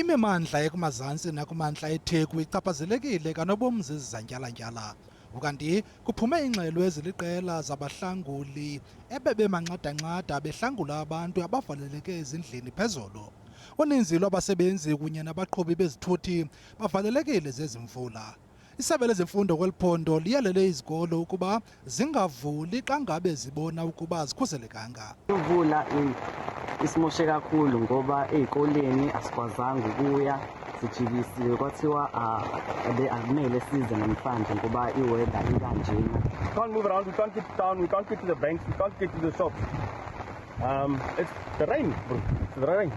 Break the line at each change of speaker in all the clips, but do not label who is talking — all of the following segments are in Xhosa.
Imimandla ekumazantsi nakumantla eTheku ichaphazelekile kanobom zizizantyalantyala. Ukanti kuphume ingxelo eziliqela zabahlanguli ebebemanxadanxada behlangula abantu abavaleleke ezindlini phezolo. Uninzi lwabasebenzi kunye nabaqhubi bezithuthi bavalelekile zezi mvula. Isebe lezemfundo kweli phondo liyalele izikolo ukuba zingavuli xa ngabe zibona ukuba azikhuselekanga.
Imvula isimoshe kakhulu ngoba ezikoleni asikwazanga ukuya sijikisiwe kwathiwa akumele size namhlanje ngoba iweather ikanjena.
We can't move around, we can't get to town, we can't get to the banks, we can't get to the shops. It's the rain, bro. It's the rain.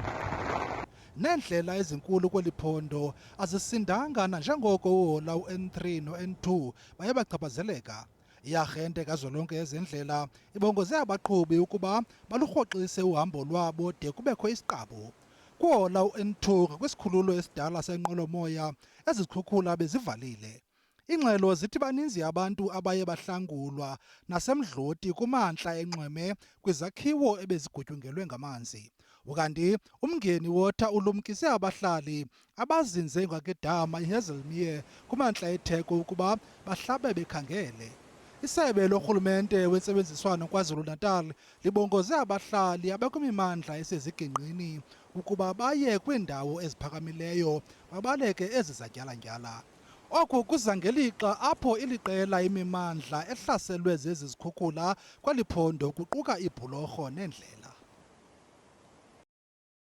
Neendlela ezinkulu kweli phondo azisindanga nanjengoko uhola u-N3 no-N2 baye bachaphazeleka. Iarhente kazwelonke yezendlela ibongoze abaqhubi ukuba balurhoxise uhambo lwabo de kubekho isiqabu. Kuhola u-N2 kwisikhululo esidala senqwelomoya ezikhukhula bezivalile. Ingxelo zithi baninzi abantu abaye bahlangulwa nasemdloti kumantla enxweme kwizakhiwo ebezigutyungelwe ngamanzi. Ukanti umngeni wotha ulumkise abahlali abazinze ngakidama iHazelmere kumantla eTheku ukuba bahlabe bekhangele. Isebe lorhulumente wentsebenziswano KwaZulu Natal libongoze abahlali abakwimimandla esezigingqini ukuba baye kwiindawo eziphakamileyo babaleke ezi zatyalantyala. Oku kuza ngelixa apho iliqela imimandla ehlaselwe zezi zikhukhula kweli phondo kuquka ibhulorho neendlela.